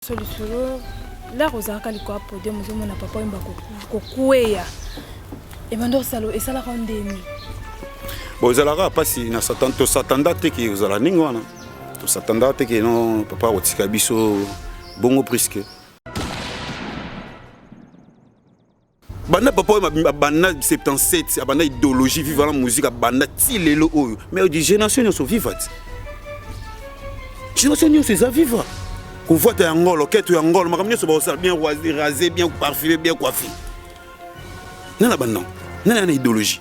Solisolo la rozaka liko apode muzomo na papa imba kokueya et mando salo et sala rondeni bon zalaka pasi na satanda te ki zala ningwana to satanda te ki no papa otika biso bongo presque banda papa banda 77 banda idéologie vivre la musique banda ti lelo oyo mais di génération so vivate génération c'est ça vivre. Qu'on voit tes angoles, ok, tu angoles, mais comme nous sommes bien rasé, bien parfumé, bien coiffé. Non, non, non, non, idéologie.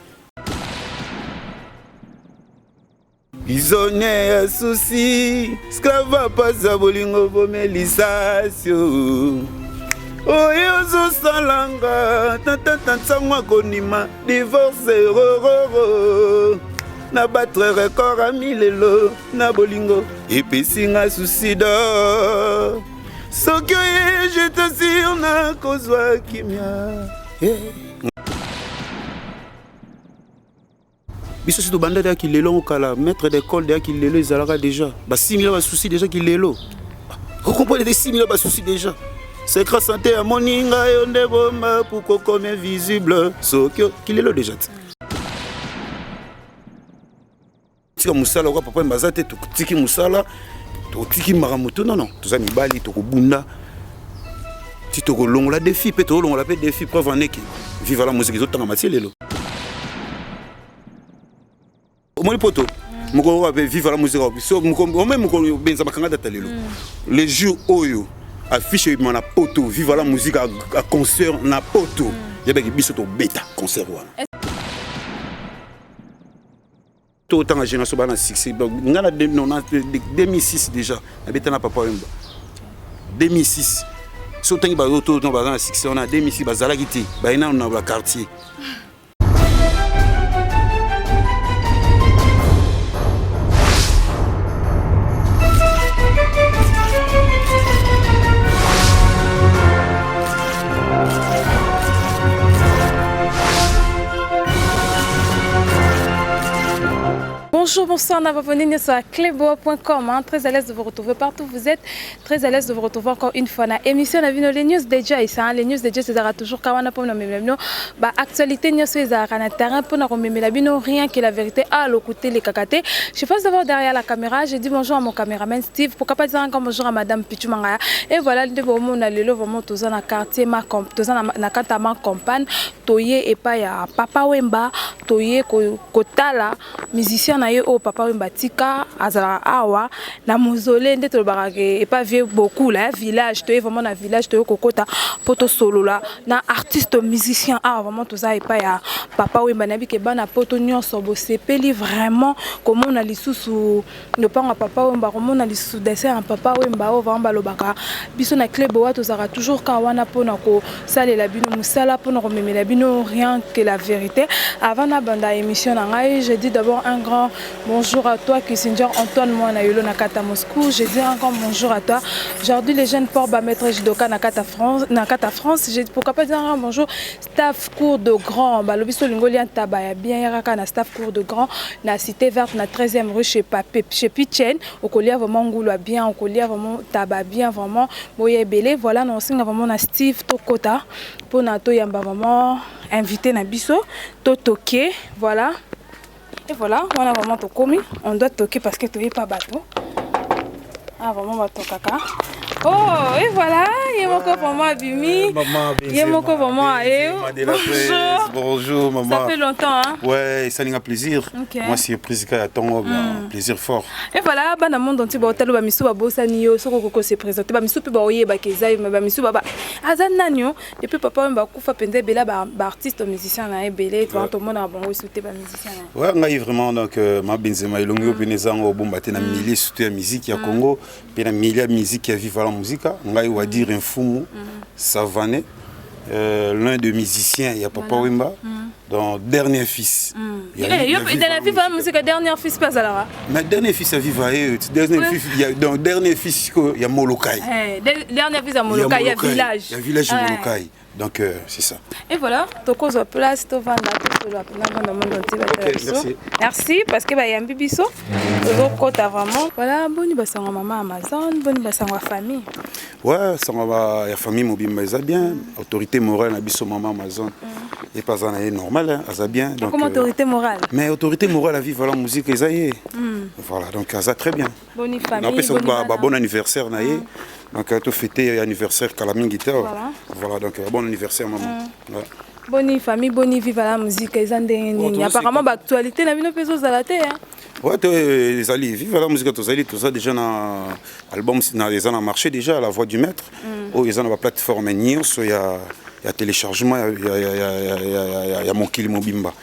Ils ont un souci, esclave pas à bolingo, vomelisation. Oh, ils ont salanga, tant, moi, konima, divorce, na battre record à milelo na bolingo et puis singa suicide soki je t'assure na kozwa kimia biso c'est to banda de kilelo okala maître d'école de kilelo ezalaka déjà ba 6000 ba souci déjà kilelo vous comprenez des 6000 ba souci déjà secret santé à moninga yo ndeboma pour comme invisible soki kilelo déjà tika musala kwa papa mbazate to tiki musala to tiki maramuto non toza mibali to kobunda ti to kolongola défi pe to longola pe défi preuve en eki vive la musique zotanga matielelo omoni poto moko wa pe vive la musique so moko même moko benza makanga data lelo les jours oyo affiche mana poto vive la musique à concert na poto yebeki biso to beta concert wana tout temps génération bana succès ngana 2006 déjà abetana papa wemba 2006 so tangi ba auto dans bana succès on a 2006 bazala kiti ba ina na la quartier. Bonjour, bonsoir, on va venir sur cléboa.com. Très à l'aise de vous retrouver partout où vous êtes. Très à l'aise de vous retrouver encore une fois. La émission, on a vu les news déjà. Les news déjà, c'est toujours quand on a pour nous même. Actualité, news, c'est un terrain pour nous même rien que la vérité à l'écouter les cacatés. Je passe d'abord derrière la caméra. Je dis bonjour à mon caméraman Steve. Pourquoi pas dire encore bonjour à Madame Pichumanga. Et voilà, le moment on a le vraiment tous dans le quartier, ma compagne, Toye et pas ya Papa Wemba, Toye Kotala, musicien na au papa Wembatika azala awa na mausolée ndete barake et pas vieux beaucoup là village to vraiment na village to kokota poto solo là na artiste musicien ah vraiment tout ça et pas ya papa Wemba na bike bana poto nyonso bo sepeli vraiment comment on a lisusu ne pas papa Wemba comment on a lisusu dessin en papa Wemba o vraiment balobaka biso na club wa to sera toujours quand wana pona ko salela bino musala pona ko memela bino rien que la vérité avant na banda émission na ngai je dis d'abord un grand bonjour à toi, Kissinger Antoine Moanayolo Nakata Moscou. Je dis encore bonjour à toi. Aujourd'hui, les jeunes portent maître Jidoka Nakata France. J'ai pourquoi pas dire un bonjour. Staff cours de grand. Balobiso Lingolian Tabaya bien Yaraka na staff cours de grand. Na cité verte na 13e rue chez Papé chez Pichen. Au collier vraiment Ngouloa bien, au collier vraiment Taba bien vraiment. Boye Belé. Voilà, nous signe vraiment na Steve Tokota pour Nato Yamba vraiment invité na biso Totoké. Voilà. Et voilà, on a vraiment tout commis. On doit toquer parce que tu n'es pas bateau. Ah, vraiment, bateau caca. Oh, et voilà, il y a mon corps pour moi, Bimi. Il y a mon corps pour moi, bonjour. Bonjour, maman. Ça fait longtemps, hein? Ouais, ça n'a plaisir. Okay. Moi, c'est Prisca à ton plaisir fort. Et voilà, dans le monde entier, hôtel, Bamisou, Babosani, Soko s'est présenté. Bamisou, Baoye, Bakezai, Bamisou, Baba. Azananio, depuis papa, Bakoufa, Pende, Bela, artiste, musicien, Belé, tout le monde a bon souhaité, musicien. Ouais, on a vraiment, donc, ma Benzema, Longo, Benezan, au bon matin, à milliers, souhaité la musique, il y a Congo, puis la milliers de musique qui a vécu la musique. On va dire un fou, Savané, l'un des musiciens, il y a Papa Wemba, donc dernier fils. Il y a dernier fils, la musique, dernier fils, pas alors. Mais dernier fils à vivre, dernier fils, il y a Molokai. Dernier fils à Molokai, il y a village. Il y a village de Molokai. Donc c'est ça. Et voilà, tu causes place, tu vas là, Merci parce que Yambi Bisso, t'as vraiment. Voilà, bonne bassango maman Amazon, bonne bassango famille. Ouais, ça va, la famille mobile, mais ça bien. Autorité morale, Abisso maman Amazon. Et pas ça normal, ça bien. Donc, comme autorité morale. Mais autorité morale, la vie, voilà, musique, ça y est. Voilà, donc ça très bien. Bonne famille. Bon anniversaire, naïe. Donc, tout fêté l'anniversaire Calamine Guitare. Voilà, donc bon anniversaire, maman. Bonne famille, bonne vie, la musique. Apparemment, l'actualité, la vie ne peut pas s'arrêter. Ouais, les alliés, vive la musique, tous alliés, tout ça déjà dans l'album, ils ont marché déjà à la voix du maître. Oh, ils ont la plateforme Nios, il y a téléchargement, il y a mon Kilimo Bimba.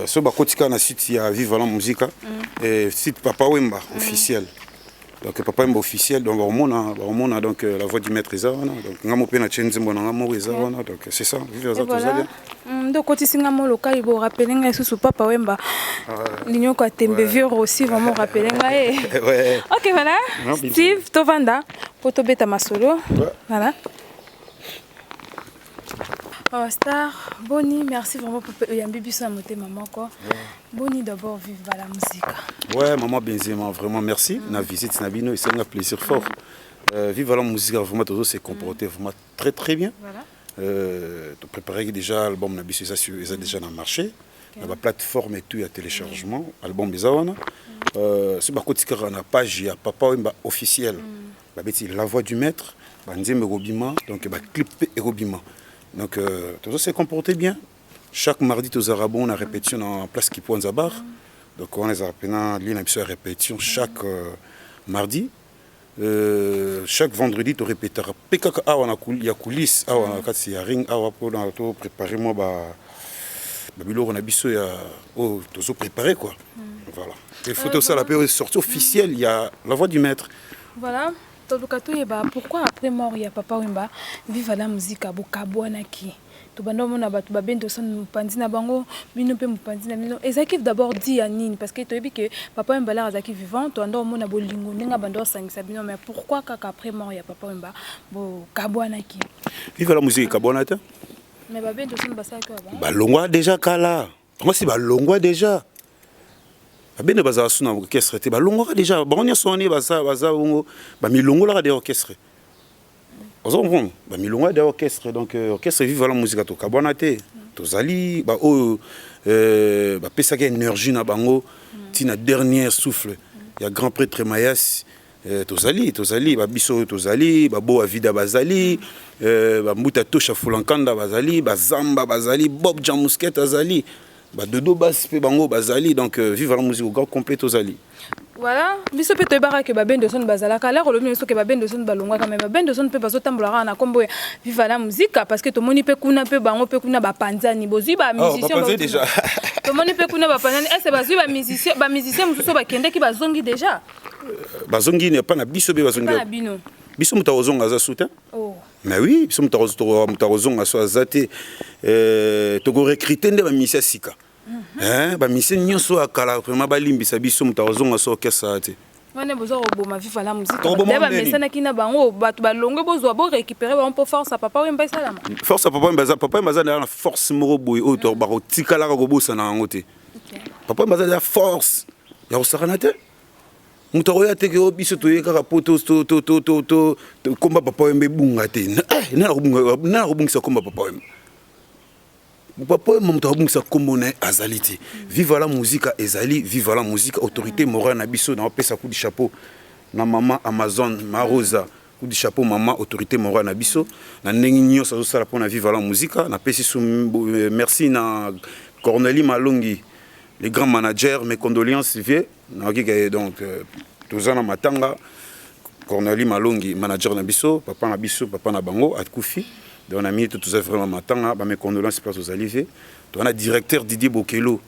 Ce bakotika na site il y a vive la musique et site Papa Wemba officiel. Donc Papa Wemba officiel donc on a donc la voix du maître Ezana donc ngamo pe na chenze mbona ngamo Ezana donc c'est ça vive les autres alliés. Donc quand ici ngamo local il faut rappeler nga sous Papa Wemba. L'union ko tembe vieux aussi vraiment rappeler nga ouais. OK voilà. Steve Tovanda poto beta masolo. Voilà. Oh, Star, Boni, merci vraiment pour Yambi Bisso à monter maman quoi. Boni d'abord vive la musique. Ouais, maman Benzema, vraiment merci. Na visite Nabino et c'est un plaisir fort. Vive la musique, vraiment toujours s'est comporté vraiment très très bien. Tu préparais déjà l'album Nabisso, ça déjà dans le marché. La plateforme et tout, il y a téléchargement, album Bezawana. Ce bakotika na page il y a Papa Wemba officiel. La voix du maître, Banzem Robima, donc clip Robima. Donc, tout s'est comporté bien. Chaque mardi, tous les Arabes, on a répétition en place qui point Zabar. Donc, on les a à répétition chaque mardi. Chaque vendredi, tu répéteras. Il y a coulisses, il y a ring, on a préparé moi. On a biso, tout préparé quoi. Voilà. Les photos, ça la période sortie officielle, il y a la voix du maître. Voilà. Pourquoi après mort il y a Papa Wemba vive la musique abokabwanaki to bando mona batu babendo son pandi na bango bino pe mupandi na bino ezaki d'abord dit à nini parce que tu dis que Papa Wemba là azaki vivant to ando mona bolingo ninga bando sangisa bino mais pourquoi kaka après mort il y a Papa Wemba bo kabwanaki vive la musique kabwanata mais babendo son basaki ba longwa déjà kala moi c'est ba longwa déjà abene baza suna orchestre te balongo déjà baronya soni baza bongo ba milongo la des orchestres ozo comprendre ba milongo des orchestres donc orchestre vive la musique to kabona te tozali ba ba pesa ke énergie na bango tina dernier souffle il y a grand prêtre Mayas tozali ba biso tozali ba bo avida bazali ba mbuta tosha fulankanda bazali ba zamba bazali Bob Jamusket azali Dodo Bass pe bango bazali donc vive la musique au grand complet tozali. Voilà, biso pe to bara ke ba bendo son bazala ka l'air le mieux que ba bendo son balongwa quand même ba bendo son pe bazo tambola na kombo vive la musique parce que to moni pe kuna pe bango pe kuna ba panzani bozi ba musicien ba déjà. To moni pe kuna ba panzani est-ce bazo ba musicien mususu ba kende ki bazongi déjà. Bazongi n'est pas na biso be bazongi. Pas na bino. Biso mutawozonga za soutien. Oh. Mais oui, biso mutawozonga so azate to go recruter nde ba misia sika. Ba mission nyonso akala vraiment balimbisa biso mutawozonga so kesa ate wana bozo roboma vive la musique ba mesana kina bango batu balongo bozo bo récupérer ba pour force Papa Wemba salama force Papa Wemba na force moro boy auto ba tikala ko bosa na ngote Papa Wemba na force ya osakana te mutaroya te ke biso to yeka poto to komba Papa Wemba bunga te na robungisa komba Papa Wemba Papa Wemba komona azaliti vive la musique ezali vive la musique autorité morale na biso na pesa coup de chapeau na maman Amazon Marosa coup de chapeau maman autorité morale na biso na ndenge nyonso so sala pona vive la musique na pesi merci na Cornelie Malongi les grands managers mes condoléances vieux na donc tozana matanga Cornelie Malongi manager na biso papa na bango akufi. Donc on a mis tout ça vraiment matanga ba mes condoléances pour aux alliés. On a directeur Didier Bokelo,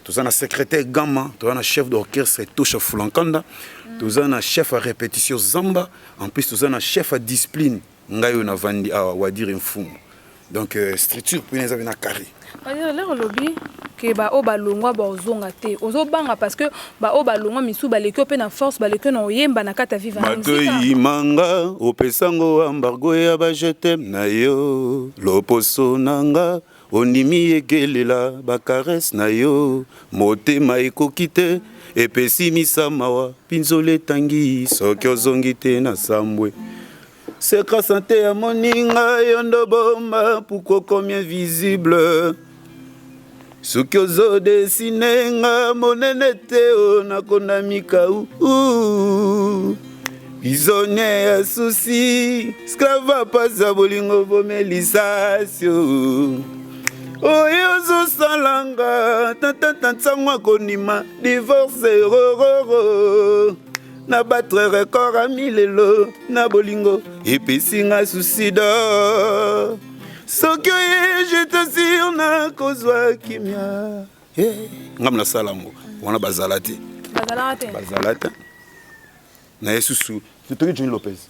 tout ça na secrétaire Gama, tout on a chef d'orchestre Tosha Fulankanda, tout ça na chef à répétition Zamba, en plus tout ça na chef à discipline Ngayo na Vandi à Wadir Mfumu. Donc structure pour les avis na carré. Là le lobby que ba o balongwa ba ozonga te ozobanga parce que ba o balongwa misu ba leki pe na force ba leki na oyemba na kata viva na musique manga opesango embargo ya ba jetem na yo loposo nanga ondimi ekelela bakarese na yo motema ekoki te epesimisa mawa pinzola etangi soki ozongi te na sambwe seka sante ya moninga yo ndo bomba puko komi invisible soki ozodesine nga monene te o nakonda mikau prisonnier ya susi sklava paza bolingo bomelisasio oyo ozosalanga tantantantango akonima divorce rororo na batre record a milelo na bolingo epesinga suicide soki oye je t'assure na kozwa kimia ngam nasala yango wana bazala te bazala te na ye susu totoki Johnny Lopez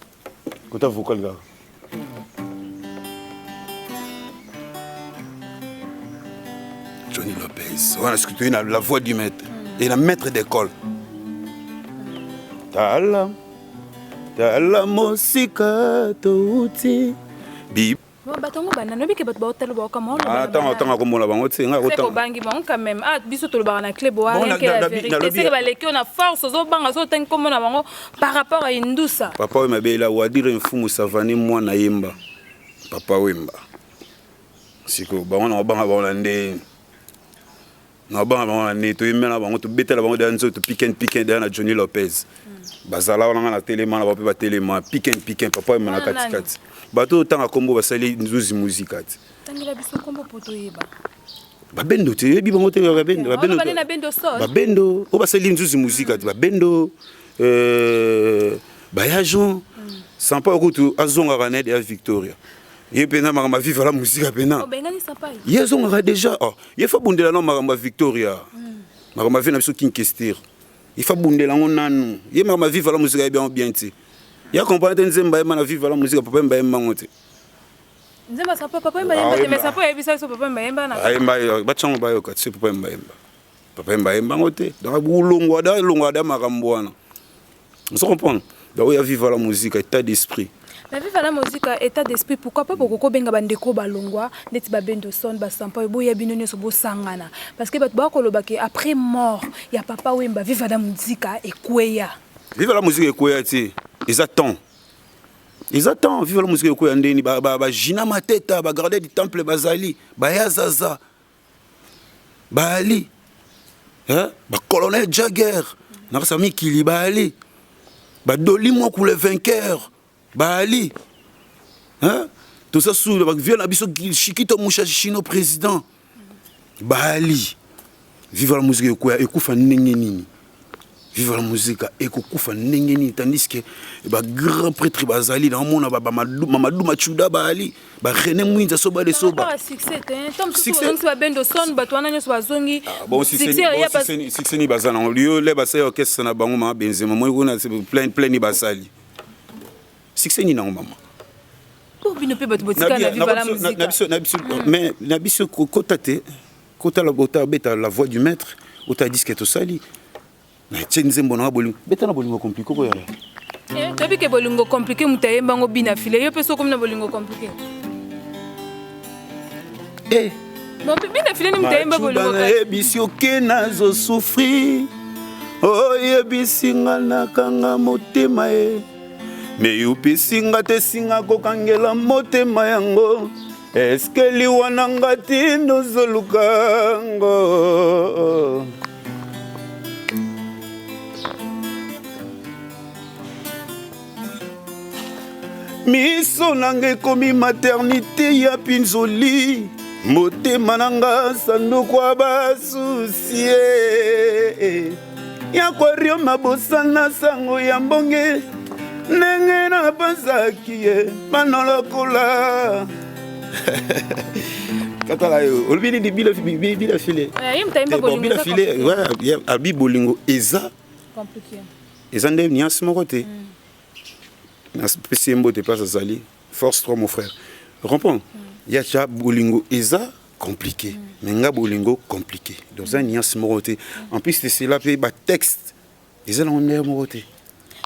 kota vocal kaka Johnny Lopez wana sikutoki na la voix du maître et na maître d'école tala mosika touti bi batongo bana no bike bato baotelo ba kama attends komona bango tsenga ko bangi bango quand même biso to ba na club wa rien que la vérité c'est que ba leki on a force zo banga zo ten komona bango par rapport à Indusa papa we mabela wa dire mfumu savani mwana yemba papa wemba siko bango na banga bango nde na banga bango ne to yemela bango to betela bango danzo to piken na Johnny Lopez bazala wana na téléma na ba téléma piken papa wemba na katikati bato tanga kombo basali nzuzi muzika ti tangila biso kombo poto yeba babendo te yebi bango te babendo o basali nzuzi muzika ti babendo bayajon sans pas kutu azonga kanede ya Victoria ye pena makamba viva la muzika pena bengani sapai ye zonga déjà ye fa bundela no makamba Victoria makamba vena biso king kestir il fa bundela ngonanu ye makamba viva la muzika bien ti ya comprendre nzemba ema na vivre la musique papa mba ema ngote nzemba sa papa mba ema te mais ça peut ebisa so papa mba ema na ema ba tsango ba yo ka tse papa mba ema ngote da bulongwa da makambo wana on se comprend da ya vivre la musique état d'esprit la vivre la musique état d'esprit pourquoi pas boko benga bandeko balongwa neti ba bendo son ba sampa bo ya binono so bo sangana parce que bato ba koloba ke après mort ya papa wemba vivre la musique ekweya vivre la musique ekweya ti ils attendent vivre la musique ko yandeni ba jina mateta ba garder du temple bazali ba yazaza ba ali ba colonel Jagger na sami kili ba ali ba dolimo pour le vainqueur ba ali tout ça sous ba vient na biso Chikito Mushashino président ba ali vivre la musique ko ekufa nini vivre la musique et kokufa nengeni tandis que ba grand prêtre bazali na mona ba Mamadou Machuda ba ali ba René Mwinza soba de soba pas succès tom succès ba bendo son ba twana nyo bazongi bon succès ni bazana on lieu les basay orchestre na bango ma benzema moi on a plein ni basali succès ni na mama pour bino pe bato botika na vivre la musique mais na biso kota la bota beta la voix du maître ou ta disque to sali mais tshenzembo na bolingo beta na bolingo compliqué ko ya tobi ke bolingo compliqué mutayemba ngo bina file yo peso comme na bolingo compliqué bon bina file ni mutayemba bolingo ka ebisi okena zo souffrir oh ebisinga na kanga motema me yupisinga te singa kokangela motema yango eske liwana ngati ndozolukango miso nanga ekomi maternité ya pinzoli motema nanga sanduku ya basusie ya kwario mabosana sango ya mbonge ndenge na bazaki ye banolokola katala yo olobini di bila file bila file ouais abi bolingo eza compliqué eza nde nyasi moko te na spécial mbote place azali force 3 mon frère comprends il y a déjà bolingo eza compliqué mais nga bolingo compliqué donc ça nyasi moko te en plus de cela pe ba texte eza na ndenge moko te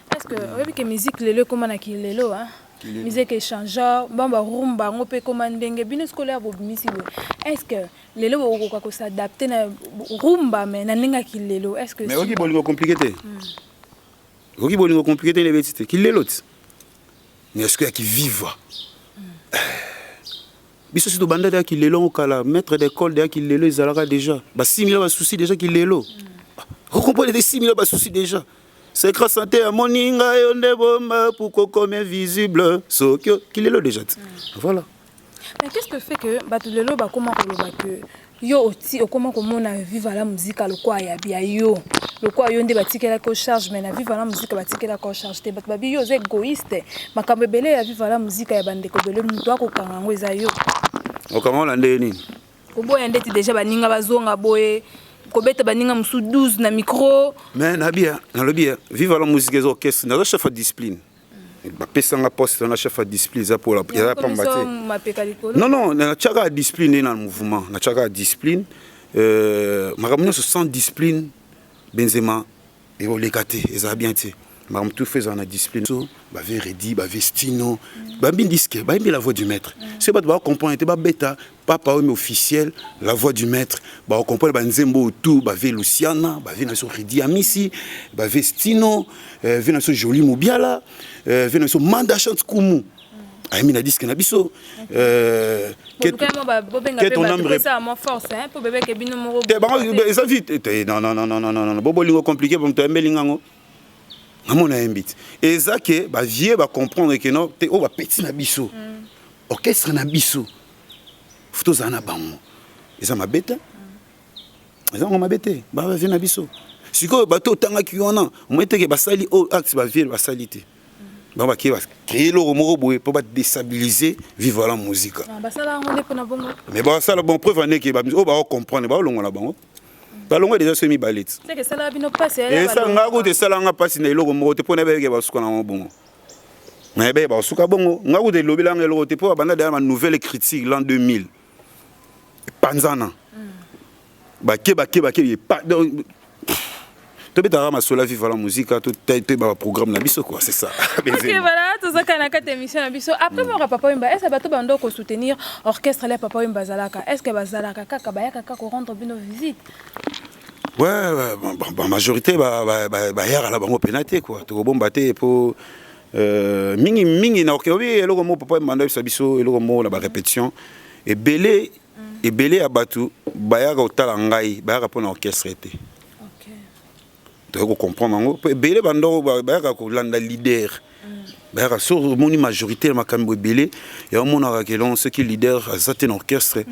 parce que oui que musique lelo comme na kilelo hein musique échangeur bamba rumba ngope komandenge bino scolaire bobimisi bo est-ce que lelo okoka ko s'adapter na rumba mais na ninga kilelo est-ce que mais oki bolingo compliqué te oki bolingo compliqué les bêtises kilelo mais est-ce que qui vivent biso si to banda de kilelo okala maître d'école de kilelo ezalaka déjà ba 6000 ba souci déjà kilelo vous comprenez des 6000 ba souci déjà. C'est grâce santé à moninga et on est bomba pour qu'on visible. So qu'il est là déjà. Voilà. Mais qu'est-ce que fait que batulelo ba comment que yo oti comment on a vivre la musique le quoi ya bia yo le quoi yo ndé batikela ko charge mais na vivre la musique batikela ko charge te bat babi yo égoïste makambe belé ya vivre la musique ya bande ko belé mutu akokanga ngo eza yo o comment on ndé ni ko boye ndeti déjà baninga bazonga boye kobeta baninga musu 12 na micro mais na bien vivre la musique des orchestres na chef de discipline ba pesanga poste na chef de discipline za pour la ya pambate non na chaka discipline dans le mouvement na chaka discipline makamno se sans discipline Benzema et olekate eza bien te maram tout fait en discipline so ba Veredi ba Vestino ba bin disque ba la voix du maître c'est pas ba comprendre ba bêta papa mais officiel la voix du maître ba comprendre ba Nzembo tout ba ve Luciana ba ve na so Redi Amisi ba Vestino ve na so Joli Mobiala ve na so Manda Chante Kumu Aimi na disque na biso que ton âme ça mon force hein pour bébé que bino moro ça vite non bobo lingo compliqué pour me melingango amona invite et ça que ba vieux va comprendre que non te o ba petit na biso orchestre na biso photo za na bango eza mabeta eza ngo mabete ba vieux na biso siko bato tanga ki wana mwete ke basali o acte ba vieux basali te ba ki ba créer le moro boye pour ba déstabiliser vivre la musique ba sala ngone pona bongo mais ba sala bon preuve ane ke ba o ba comprendre ba longo la bango balongo déjà semi balette c'est que ça la bino passe et ça ngako te sala nga passe na iloko moko te pona ba ke ba suka na bongo mais ba suka bongo ngako te lobela ngelo te po banda derrière ma nouvelle critique l'an 2000 panzana ba ke pas to beta ma sola vivre la musique to ba programme na biso quoi c'est ça. OK voilà tout ça kana ka émission na biso après mon papa Wemba est-ce bato bando ko soutenir orchestre les papa Wemba zalaka est-ce que bazalaka kaka bayaka kaka rendre bino visite ouais majorité ba yara la bango penate quoi to bomba te pour mingi na OK oui eloko mo papa Wemba ndo biso eloko mo la ba répétition et belé à batu bayaka otala ngai bayaka pour orchestre te tu veux comprendre ngo belé bando bayaka ko landa leader bayaka sur moni majorité ma kambo belé et on a que l'on ce qui leader à certain orchestre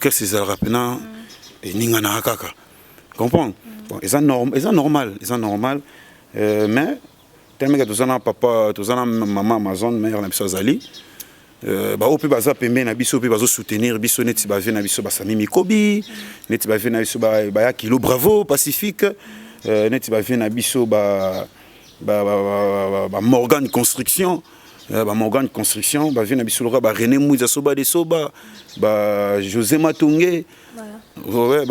c'est rapena et ninga na kaka comprendre bon ils sont normal mais tellement que tous en papa tous en maman Amazon mère na biso zali ba opi baza pembe na biso opi bazo soutenir biso neti ba vena biso ba Sami Mikobi neti ba vena biso ba ya kilo bravo Pacifique neti ba vena biso ba Morgan Construction ba vena biso ba René Mouza Soba de Soba ba José Matungé ouais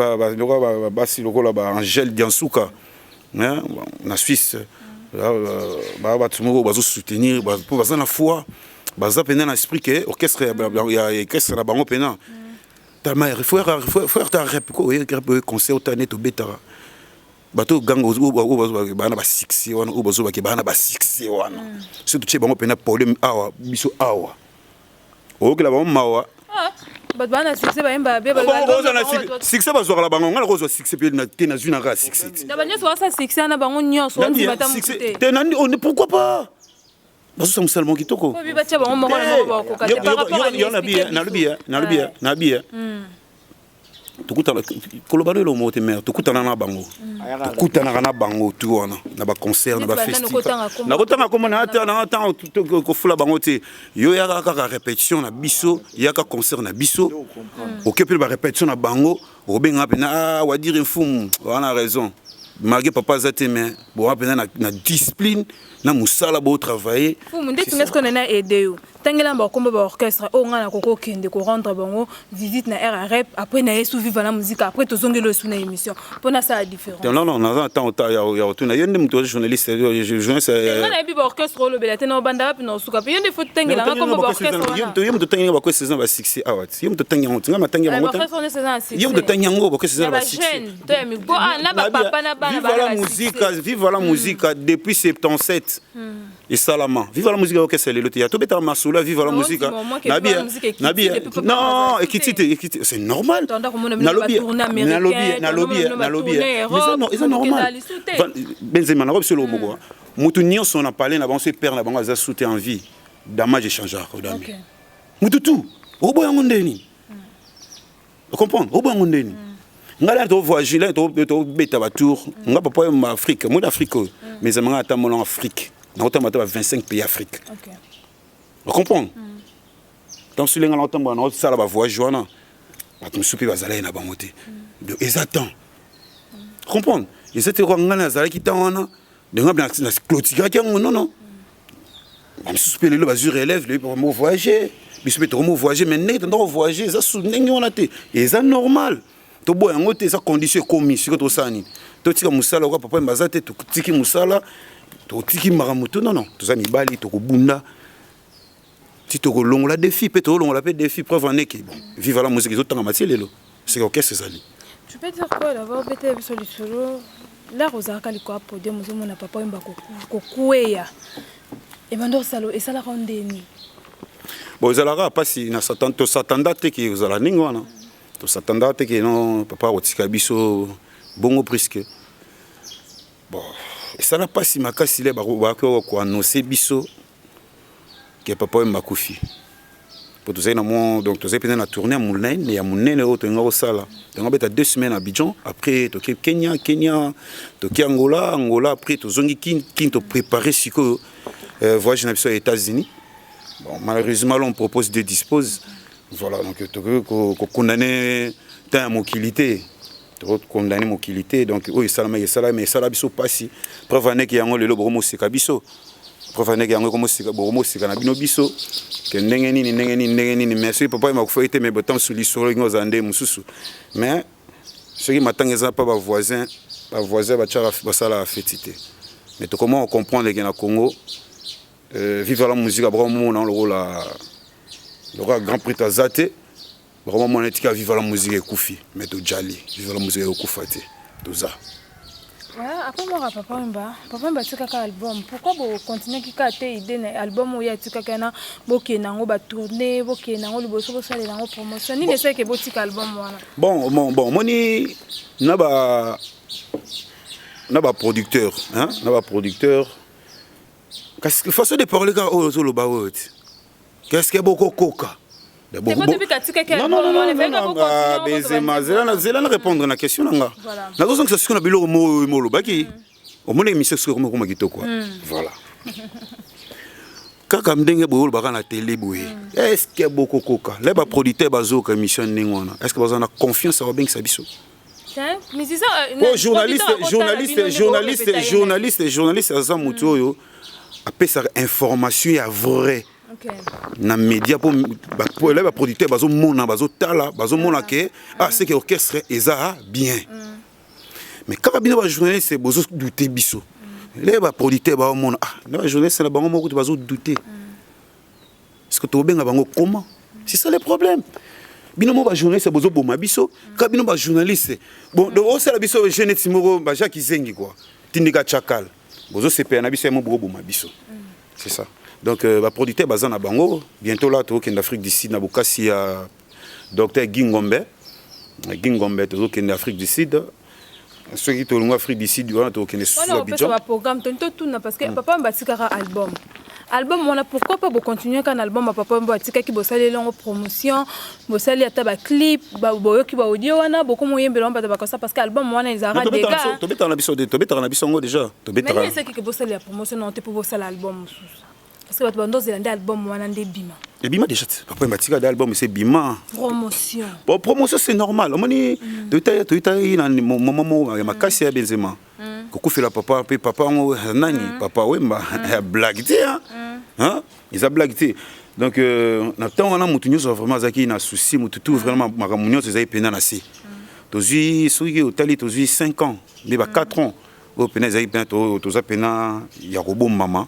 ba si lokola ba Angèle Diansuka na Suisse ba tumoko bazo soutenir pour baza na foi baza pena na esprit que orchestre ya orchestre na bango pena ta mère faut ta rep concert tanet to betara bato gango bana ba 6 wana obazo ba ke bana ba 6 wana surtout che bango pena problème awa biso awa o ke la bango mawa bat bana 6 ba imba be ba 6 ba zo la bango ngala ko zo 6 pe na te na zuna ra 6 da banyo so sa 6 na bango nyonso on dit bata mukute te nani on pourquoi pas bazo sa musalmo kitoko ko bi ba che bango moko na ko ka te par rapport à na bia tukutana kolobano lo mote mer tukutana na bango tukutana na bango tu wana na ba concert na ba festival na kotanga comme na temps ko fula bango te yo ya ka répétition na biso ya ka concert na biso okepe ba répétition na bango obenga pena wa dire fumu on a raison malgré papa zate mais bon apena na discipline na musala bo travailler vous me dites est-ce qu'on a aidé tangela ba komba ba orchestre o ngana koko kende ko rendre bango visite na RRP après na yesu vivre la musique après to zongelo sous na émission pona ça la différence non non attends ya retourna yende muto journaliste journaliste ngana bi ba orchestre lo bela tena banda pa no suka pe yende faut tangela nga komba ba orchestre yende tangela ba ko saison ba 6 hours yende tangela nga matangela ba orchestre on saison 6 yende tangela ngo ba ko saison ba 6 to ya mi go na ba papa na ba vive la musique depuis 77 et Salama vive la musique orchestre le théâtre beta masula vive la musique Nabi non équité c'est normal na lobby mais c'est normal Benzema na robe sur le moko mutu nyonso na parler na bango père na bango za souté en vie damage échangeur odami mutu tout obo yango ndeni vous comprenez obo yango ndeni ngala to voyager là to beta ba tour nga papa en Afrique moi d'Afrique mais amanga ata mon Afrique na ota mata 25 pays Afrique vous comprenez donc sur les longtemps on a ça là ba voyage wana ba souper bazala na bangote de exactement comprendre ils étaient ngana zala ki tana de ngabla na clôture ki non ba souper le ba jour élève le pour voyager bisouper to voyager mais net on voyager ça sous ndenge on a té et ça normal to boya ngote ça condition commis sur to sani to tika musala ko papa mbazate to tiki musala to tiki maramuto non to za mibali to ko bunda si tu as un défi, tu as un défi, preuve en est que vive la musique, c'est ok, c'est ça. Tu peux dire quoi d'abord, peut-être sur le solo, là, Rosaka, les quoi, pour dire, mon papa, il m'a coupé. Et maintenant, et ça la rend déni. Bon, ils allaient pas si na to s'attendait que vous allez n'ingwana. To s'attendait que non, papa, au tikabiso, bongo presque. Bon, et ça n'a pas si ma casse, il est quoi annoncer biso. Que papa m'a confié. Pour tout ça, donc tout ça, pendant la tournée à Moulin, et à Moulin, autre en sala. Donc on a 2 semaines à Abidjan. Après, tu es Kenya, tu es Angola. Après, tu es qui te préparé si que voyage aux États-Unis. Bon, malheureusement, on propose de dispose. Voilà, donc tu es condamné à mobilité. Tu es condamné à mobilité. Donc oui, ça mais ça biso pas si. Preuve en est qu'il y a un le bromo c'est kabiso. Profane yango comme sika bomo sika na bino biso ke ndenge nini merci papa m'a fait été mais botam sur l'histoire ngo zande mususu mais ce qui m'attend pas ba voisin ba tchara ba sala fêtité mais to comment on comprendre que na Congo vivre la musique vraiment dans le rôle grand prix tazate vraiment on est vivre la musique et koufi mais to jali vivre la musique et koufate tout ça. Ouais, après moi papa mba tika ka album. Pourquoi vous continuez qui ka té idée na album où ya tika kana boké nango ba tourner, boké nango liboso bo sala nango promotion. Ni essaie que bo tika album wana. Bon, moni na ba producteur, hein? Na ba producteur. Qu'est-ce que façon de parler ka o zo lo ba wot. Qu'est-ce que boko koka? Non, Benzema, Zela répondre à la question. Voilà. Kaka mdenge boyo baka na télé boye. Est-ce qu'il y a beaucoup coca? Les producteurs bazo ka émission ningwana. Est-ce que vous avez confiance à bien que ça biso? Journaliste à muto yo appelle ça information ya vrai. Na média pour les producteurs bazo mona bazo tala bazo mona que c'est que orchestre eza bien. Mais quand bino ba journaliste c'est bazo douter biso. Les producteurs ba mona les journalistes na bango moko bazo douter. Est-ce que to benga bango comment? C'est ça le problème. Bino mo ba journaliste bazo boma biso, quand bino ba journaliste bon de o sala biso jeune timoro ba Jacques Zengi quoi. Tindika Chakal. Bazo CP na biso mo boma biso. C'est ça. Donc, le producteur basé à Bango, bientôt là, tu es en Afrique du Sud, na bukasi ya docteur Gingombe, tu es en Afrique du Sud. Ceux qui sont en Afrique du Sud, tu es en Abidjan. Voilà, programme, tu parce que papa m'a dit album. Album, pourquoi pas continuer quand album papa m'a dit qu'il bosse les longues promotions, bosse les taba clip, boyo qui va audio wana, beaucoup moyen belon pas de ça parce que album moi ils arrêtent des gars. Tu es en Abidjan déjà. Mais c'est que bosse les promotions, non, tu peux bosser l'album. Parce que tu as un album wana nde bima. Et bima déjà, papa m'a dit que l'album c'est bima. Promotion. Bon, promotion c'est normal. On m'a dit tu as na maman ma casse ya Benzema. kokufela papa pe papa ngo nani papa wemba blague te hein ils a blague te donc na temps on a mutu nyonso vraiment zaki na souci mutu tout vraiment makambo nyonso ezali pena na si tozwi soki otali tozwi 5 ans mais ba 4 ans o pena ezali pena toza pena ya kobombama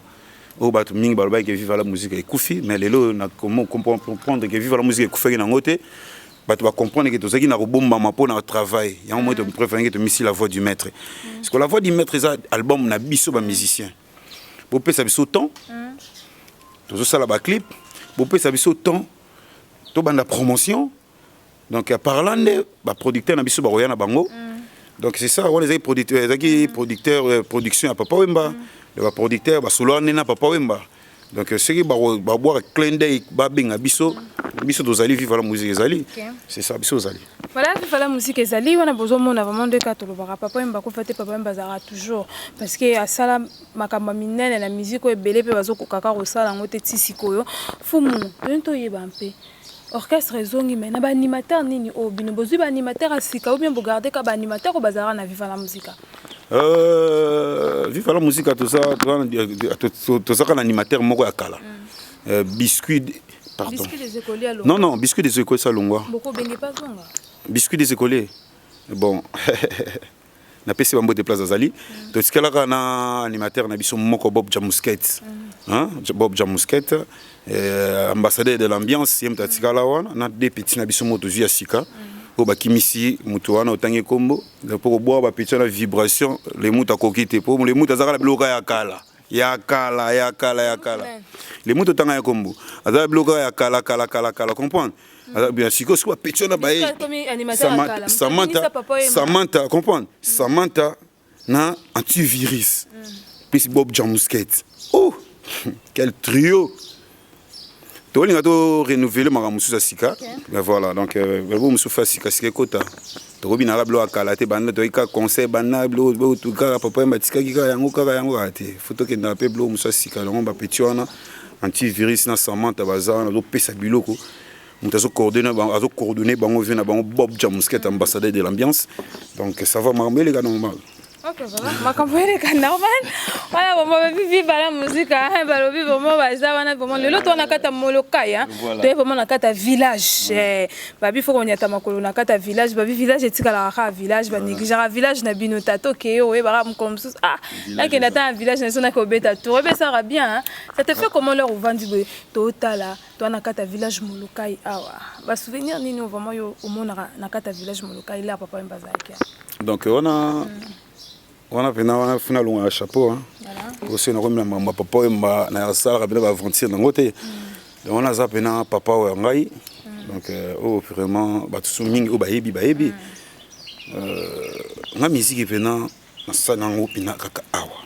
o bato mingi baloba ke vivre la musique ekufi mais lelo na comment comprendre que vivre la musique ekufi na ngote bato ba comprendre que tozaki na kobombama po na travail ya un moment de préférer que misi la voix du maître parce que la voix du maître eza album na biso ba musicien bo pesa biso temps tozo sala ba clip bo pesa biso temps to banda promotion donc parlant de ba producteur na biso ba roya na bango donc c'est ça on les producteurs production à Papa Wemba le producteur ba solo na Papa Wemba donc c'est que ba boire clin d'œil ba benga biso dozali vivre la musique ezali c'est ça biso zali voilà vivre la musique ezali on a besoin mon vraiment de katolo ba Papa Wemba ko fete Papa Wemba zara toujours parce que asala makamba minene na musique ko ebele pe bazo ko kaka ko sala ngote tisikoyo fumu nto yeba mpe orchestre zongi mais na ba animateur nini o bino bozui ba animateur asika ou bien vous gardez ka ba animateur ko bazara na vivre la musique vivre la musique tout ça un animateur moko ya kala biscuit pardon biscuit des écoliers non biscuit des écoliers ça longwa beaucoup bengi pas zonga biscuit des écoliers bon na pesi bambo de place azali to tikala na animateur na biso moko Bob Jamusket hein Bob Jamusket ambassadeur de l'ambiance yemta tikala wana na des petits na biso moto via sika po bakimisi mutu wana otangi kombo pour boire ba petite na vibration les mutu akokite po les mutu azaka bloka ya kala les mutu tanga ya kombo azaka bloka ya kala comprendre bien si quoi petite na bae Samantha comprendre Samantha na antivirus puis Bob Jamusket oh quel trio on a renouvelé ma mususa sika voilà donc vous me souffrez sika sika kota to robina rablo akala te banda to ika conseil banda blo to ka papa mbatika kika yango ate photo ke na pe blo mususa sika donc ba petiona antivirus na Samantha bazana do pesa biloko mutazo coordonner bango vient na bango Bob Jamusket ambassadeur de l'ambiance donc ça va marmer les gars normal. Ok, voilà. Ma campagne est normale. Voilà, bon, vivre la musique, balobi vraiment baza wana vraiment le lot on a kata molokai hein. Tu vraiment na kata village. Babi faut qu'on y ata makolo na kata village, babi village etikala ka village, ba négligera village na bino tato ke o e bara comme ah. Là que nata village na sona ko beta tour, be ça va bien hein. Ça te fait comment leur vendre totala, toi na kata village molokai awa. Ba souvenir nini vraiment yo au monde na kata village molokai là papa mbaza kia. Donc on a finalement un chapeau hein aussi on a remis ma papa na sala rabina ba aventure na ngote donc on a zapena papa wa ngai donc vraiment ba tout mingi o bayebi na musique pena na sana ngopina kaka awa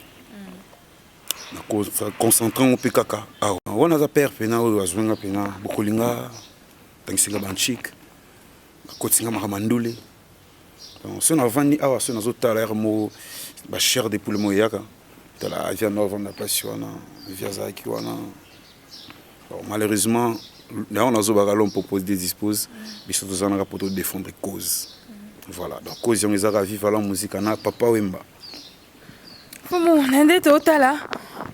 na ko concentrer on pe kaka awa on a za père pena o azwenga pena bokolinga tangisinga banchik kotinga makamandule donc si on a vendu awa si on a zotala mo ba chair de poule moyaka de la viande nova na passion via zaki wana malheureusement là on a zo bagalon propose des dispose biso tozana pour défendre cause voilà donc cause on ezaka vivre la musique na Papa Wemba fumu nende totala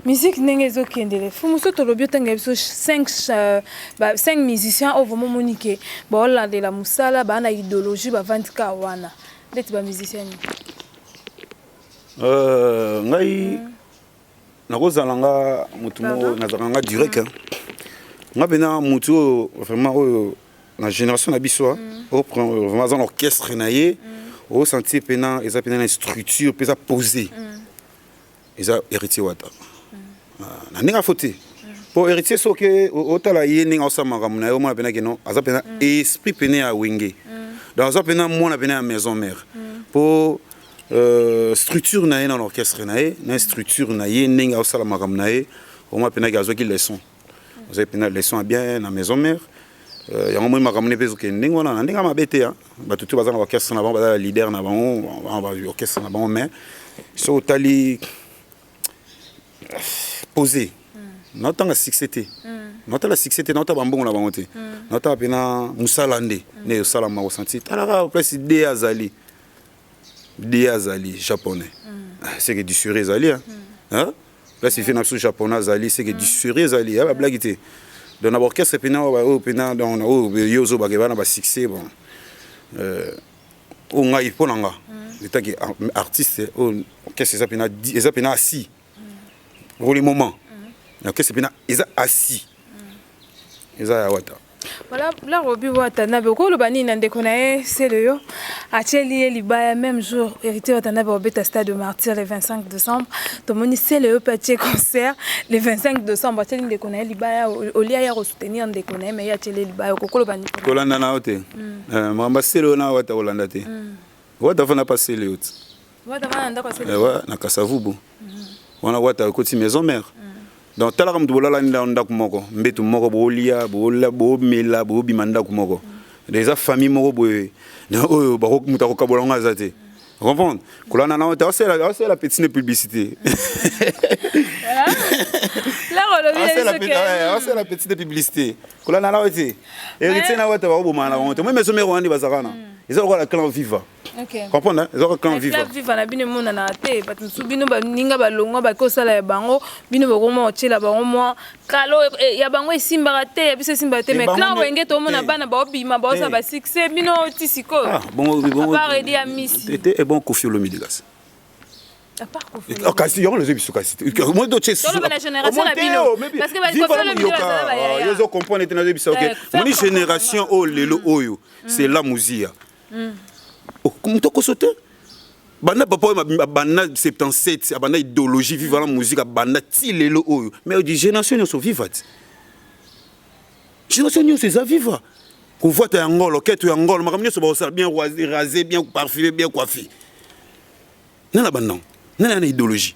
musique ndenge ezokendele fumu so tolobi otanga biso 5 musiciens au vraiment monique ba olandela musala ba na idéologie ba vandika wana ndeti ba musiciens ngai nakozala nga mutu mo nazala nga direct nga bena mutu vraiment na génération na biso vraiment dans l'orchestre na ye au sentir pena eza pena na structure pesa posée eza héritier wata na ninga faute pour héritier soke otala ye ninga osamaka muna yo mona pena keno aza pena esprit pena ya wenge donc aza pena mona pena ya maison mère pour structure na ye na l'orchestre na ye na structure na ye ndenge osala makambo na ye au moins pena azwaki leçon ozali pena leçon bien na maison mère yango moi makambo ne pezo ke ndenge wana na ndenge mabe te bato tu baza na orchestre na bango baza leader na bango ba orchestre na bango mais so otali posé notanga succès te notala succès te notala bambongo na bango te notala pena musala nde ne osala ma ressentir talaka place de azali japonais c'est que du suri ezali hein là c'est fait na japonais azali c'est que du suri ezali ba blague te donc na orchestre pena o pena dans o yozo ba na ba succès bon o ngai ponanga l'état que artiste o orchestre ça pena assis pour le moment orchestre pena eza assis eza ya wata. Voilà, là, Roby Watanabe, le bani n'andeko nae, c'est le yo. Acheli libaya même jour, hérité Watanabe au bêta stade de Martyr le 25 décembre. Tout le monde c'est le petit concert le 25 décembre. Acheli n'andeko nae libaya au lia ya soutenir n'andeko nae, mais y acheli libaya au le bani. Kolanda na ote. Mamba c'est le na wata Holanda te. Wata fana passer le autres. Wata fana ndako c'est le. Ouais, na Kasavubu. Wana wata côté maison mère. Donc tala kam bolala nda ndako moko mbetu moko bolia bola bo mela bo bimanda ku moko des famille moko boye na oyo ba ko mutako kabolanga zate comprendre kolana na c'est la petite publicité c'est la petite publicité kolana na ote hérité na wata ba bo mana wonte moi maison mère wandi bazakana ils ont la clan viva. OK. Comprendre ils ont clan viva. Clan viva na bino mona na te parce que bino ba ninga ba longo ba ko sala ya bango bino ba ko mo tshela bango mo kalo ya bango esimba te ya biso esimba te mais clan wenge to mona bana ba obima ba sa ba succès bino tisiko. Ah bon. Pas aider à Miss. Et bon Koffi Olomide gas. À part Koffi. Oh kasi yo les ebiso kasi. Moi do tshela. Sur la génération la bino parce que ba Koffi Olomide ba ya. Yo zo comprendre te na ebiso OK. Mon génération oh lelo oyo c'est la musique. Comme tu as bana papa bana 77 bana idéologie vivant la musique bana tilelo oyo mais di génération so vivate génération c'est ça viva qu'on voit ta ngolo que tu ngolo makamnyo so ba bien rasé bien parfumé bien coiffé nana bana nana idéologie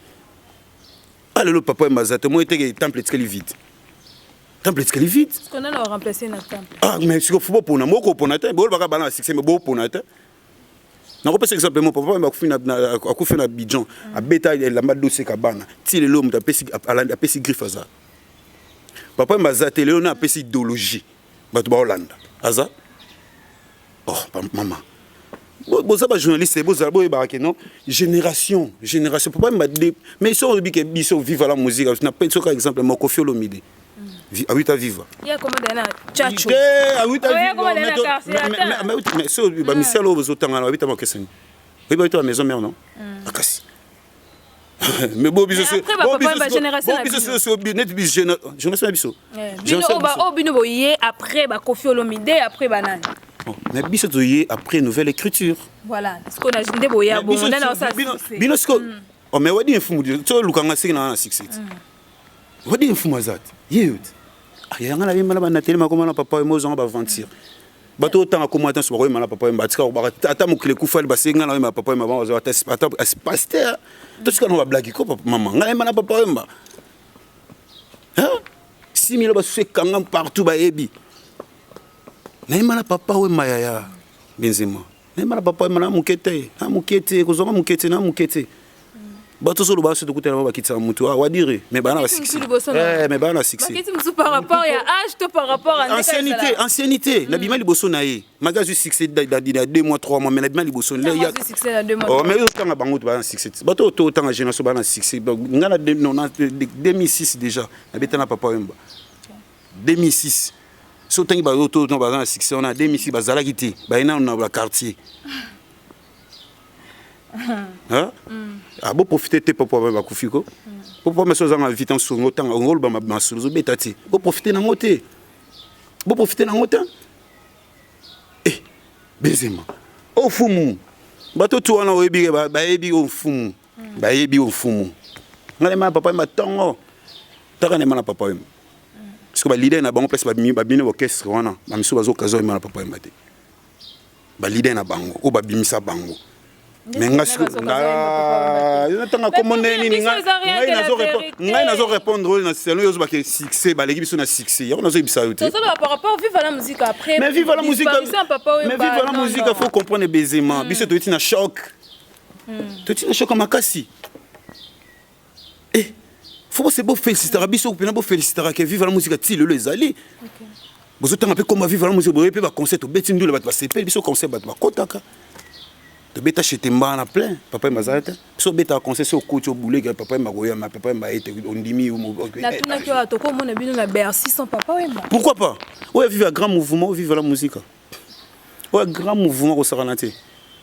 allez le papa mazate moi était temple de vite temple de vite ce qu'on a remplacé notre temple ah mais ce qu'il faut pour na moko pour na te bo ba bana succès mais bo pour na te. Je ne sais pas exactement mon papa a fait un bidjon a bêta la dossier kabana ti le l'homme a pesi griffe ça papa m'a zaté le on a pesi idéologie ba to ba Hollande aza oh maman bo ça ba journaliste bo za bo ba non génération papa m'a mais so bi que biso vivre la musique na pas par exemple mon Koffi Olomide a oui ta vivre il y a comment dana chacho a oui ta vivre mais so ba Michel ozo tanga na oui ta makeseni oui ba to maison mère non akasi mais bo biso net biso génération biso bino boye après ba Koffi Olomide après banane mais biso toye après nouvelle écriture voilà ce qu'on a ndé boya bon nana ça bino sko oh mais wadi mfumu to lukanga siki na succès wadi mfumu azat yeyot ayanga na bimala bana télé makoma na papa mo zonga ba ventir bato tanga ko matin so ba ko mala papa mbatika ba ata mukile kufali basenga na ma papa maba zo ata pasteur to sika no ba blague ko maman nga mala papa mba hein 6000 ba se kanga partout ba ebi na mala papa we mayaya benzema na mala papa mala mukete ha mukete ko zonga mukete na mukete bato solo ba se to kutela ba kitsa mutu wa dire mais bana ba succès mais bana succès bakiti musu par rapport ya âge to par rapport à ancienneté na bima liboso na ye magazu succès dans 2 mois 3 mois mais na bima liboso là ya succès dans 2 mois oh mais yo tanga bango to ba succès bato to tanga génération ba na succès ngana 2006 déjà na betana papa wemba 2006 so tangi ba to ba na succès on a 2006 ba zala kiti ba ina na ba quartier hein ah bon profiter te papa ba kufiko papa mais so za vite en songo tanga ngol ba masuluzo betati bon profiter na ngote bon profiter na ngote eh Benzema o fumu bato tu wana oyebi ba yebi o fumu ba yebi o fumu ngale ma papa ma tongo taka ne mana papa parce que ba leader na bango place ba bino orchestre wana ba miso bazo kazo ma papa mate ba leader na bango o ba bimisa bango mais tanga komone nini ngai nazo répondre na selon yozo ba ke succès ba l'équipe na succès yo nazo ibisa yote ça par rapport vivre la musique après mais vivre la musique faut comprendre Benzema biso to na choc to na choc makasi eh faut c'est beau féliciter biso pena beau féliciter que vivre la musique ti le ezali bozo tanga pe comme vivre la musique bo pe ba concert to beti ndule ba sepel biso concert ba kotaka Tu bêta chez Temba na plein, papa Mazarete. So bêta conseil au coach au boulet, papa Magoya, ma papa Maete, on dimi ou pourquoi pas? Ouais, vive un grand mouvement, vive la musique. Ouais, grand mouvement au Saranate.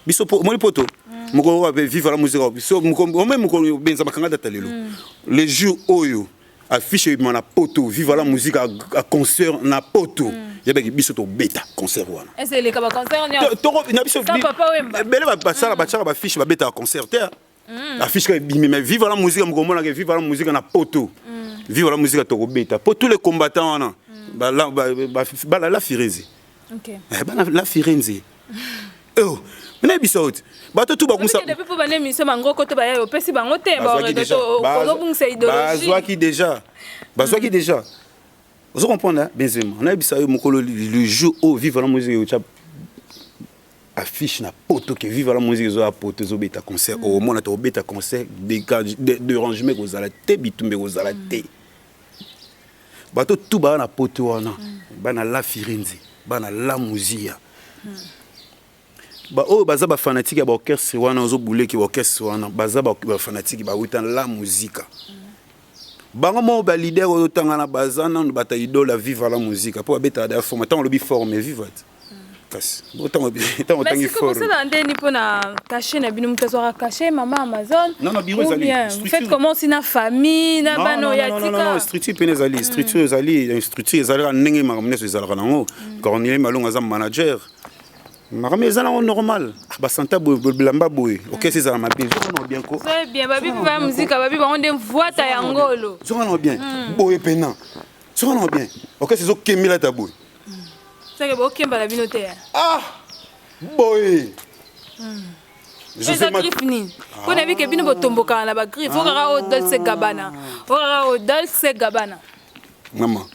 Biso moi le poto. Moko vive la musique. Biso même moko benza makanga datalelo. Les jours oyo affiche na poto, vive la musique à concert na poto. Yabeki biso to bêta concert wana. Est-ce que les kaba concert on na biso papa wemba. Bele ba sala ba chaka ba fiche ba bêta concert terre. Affiche que mais vive la musique moko que vive la musique na poto. Vive la musique to bêta. Pour tous les combattants wana. Ba la Firenze. OK. La Firenze. Oh, mais biso out. Ba to ba kumsa. Depuis pour baner mission mango ko to ba yo pesi bango te ba ko bung sa idéologie. Bazwa qui déjà. Vous comprenez, Benzema. On a dit ça, le jour où vive la musique, affiche na poto que vive la musique, à poto, zo beta concert. Au moins, on a beta concert, de rangement aux alatés, bitumbe aux alatés. Bato tout ba na poto wana, ba na la Firenze, ba na la musique. Ba oh baza ba fanatique ba orchestre wana zo boulé ki orchestre wana, baza ba fanatique ba witan la musique. Bango mo ba leader otanga na bazana no bata idole vive la musique pour beta da formatant le bi forme vivre kasi autant tangi forme mais c'est ça ndeni pona cacher na bino mutazora cacher maman Amazon non biro ezali vous faites comment si na famille na bano ya tika non structure penezali structure ezali structure ezali ndenge makamneso ezalaka nango Corneille Malonga za manager mais ça c'est normal. Ba santa bilamba boy. OK c'est ça ma bien. On bien ko. C'est bien babi va musique babi on dem voix ta yangolo. Ça on bien. Boy pena. Ça on bien. OK c'est zo kemila ta boy. C'est que bo kemba la binote. Ah. Boy. Je sais pas fini. Ko na bi ke bino botomboka na ba griffe. Faut kara o Dolce Gabbana. Faut kara o Dolce Gabbana. Maman.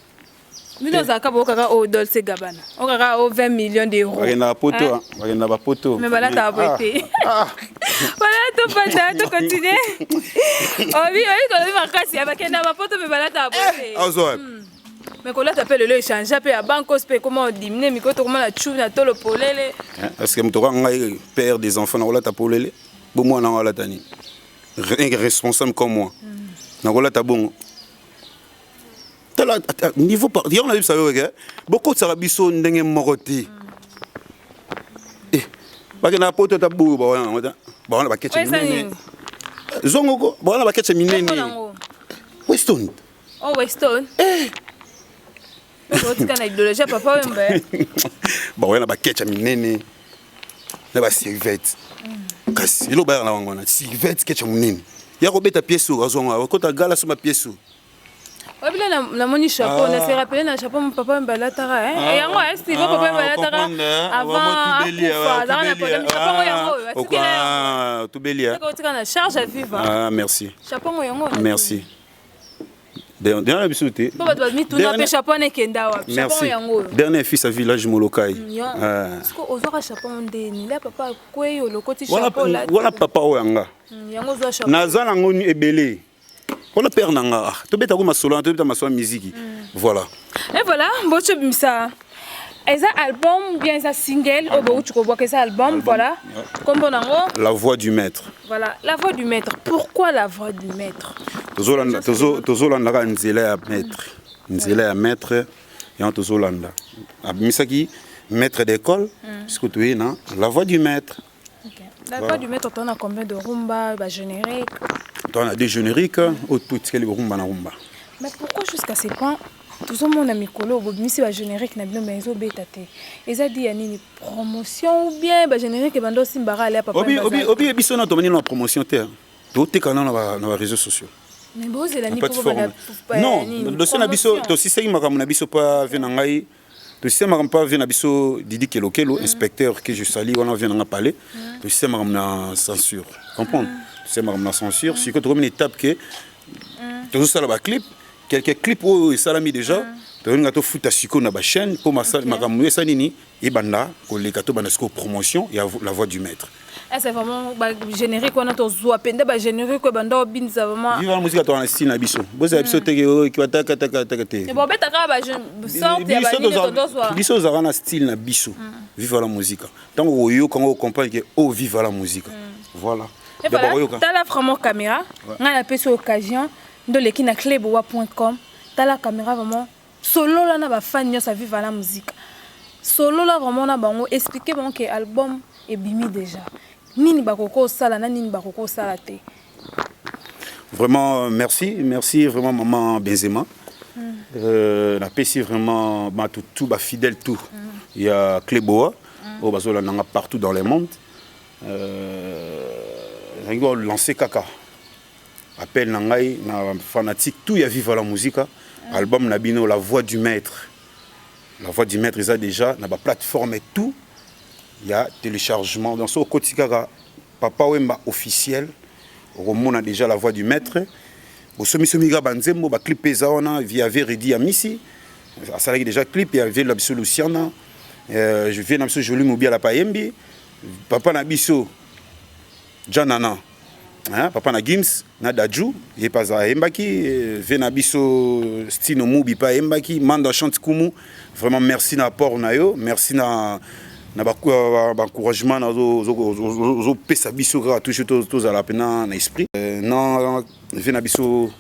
Nous avons au Dolce Gabbana. On a 20 millions d'euros. On a poto, on a poto. Mais voilà, t'as voté. Voilà, tu peux tu continuer. Oh oui, on a ma casse, il y a ma poto, mais voilà, t'as voté. Mais quand là, t'appelles le échange, j'appelle à Banco Spé, comment diminuer, mais comment la chou, la tolo polele. Est-ce que tu as père des enfants, on a ta polele? Bon, moi, on a la tani. Responsable comme moi. On a ta bon. Niveau par on a vu ça beaucoup de sarabiso ndenge moroti ba na poto ta bu ba on ba ketche minene zongo ba on ba ketche minene Weston oh Weston ko tika na idéologie papa wembe ba on ba ketche minene na ba Sylvette kasi ilo ba na ngona Sylvette ketche minene ya ko beta pièce au zongo ko ta gala sur ma pièce. La moni chapeau, on s'est rappelé un chapeau mon papa Mbalatara hein. Et yango est-ce que papa Mbalatara avant tout bélia. On charge à vivre. Ah merci. Chapeau mo yango. Merci. Dernier bisouté. Papa doit ni tout na chapeau ne kenda wa. Chapeau yango. Dernier fils à village Molokai. Est-ce que ozora chapeau ndeni là papa kweyo lokoti chapeau là. Voilà papa oyanga. Yango zo chapeau. Nazala ngoni ebele. On a perdu nanga. Tu bêta comme solo, tu bêta ma soeur musique. Voilà. Et voilà, bon tu me ça. Est-ce album bien ça single au bout tu vois que ça album voilà. Comme bon nango. La voix du maître. Voilà, la voix du maître. Pourquoi la voix du maître? Tozolanda nzela ya maître. Nzela ya maître et en tozolanda. Abmisaki maître d'école puisque tu es na la voix du maître. OK. La voix du maître on a combien de rumba, ba générique? On a des génériques au tout ce qui rumba na rumba. Mais pourquoi jusqu'à ce point tout le monde a mis colo bobimisi ba générique na bino mais zo betate. Eza di ya nini promotion ou bien ba générique bando simbara aller papa. Obi biso na to mani na promotion terre. To te kana na réseaux sociaux. Mais bo c'est la ni pour ba. Non, dossier na biso to sisei makamu na biso pa vena ngai. To sisei makamu pa vena biso Didi Kelokelo inspecteur que je salue on vient na parler. To sisei makamu na censure. Comprendre? C'est ma censure. Si tu as une étape que tu as un clip, quelques clips où ça l'a mis déjà, tu as un foot à sucre dans la chaîne pour ma sanini et banda pour les gâteaux banasco promotion et la voix du maître. C'est vraiment générique on a tous zoa pende ba générique ko banda obinza vraiment. Vive la musique à ton style na biso. Boza biso teke ki wataka taka taka te. Et bon beta ka ba sorte ya ba ni to zoa. Biso za na style na biso. vive la musique. Tant que vous comprenez que oh vive la musique. Voilà. Et voilà, tu as la vraiment caméra, on a la occasion de l'équipe na cleboa.com, tu as la caméra vraiment solo là na ba fan yo sa vive la musique. Solo là vraiment na bango expliquer bon que album est bimi déjà. Nini bakoko sala na nini bakoko sala te. Vraiment merci vraiment maman Benzema. La PC vraiment tout fidèle tout. Il y a Cleboa au bazola nanga partout dans le monde. Lancer Kaka. Appel nangai na fanatique tout y a vive la musique. Album Nabino La Voix du Maître. La Voix du Maître, ils ont déjà na plateforme et tout. Il y a téléchargement dans ce côté Papa Wemba officiel. On a déjà La Voix du Maître. Au semi-semi banzembo ba clip ezaona via Veridi Amisi. Ça a déjà clip il y avait la biso Luciana. Je viens na biso joli mobile la Payembi. Papa na biso Janana. Hein, papa na Gims na Daju, il pas à Embaki, vient biso Stino Mubi pa Embaki, Manda chante Kumu. Vraiment merci na port na yo, merci na encouragement na zo pesa biso gra toujours tous à la peine na esprit. Non vient biso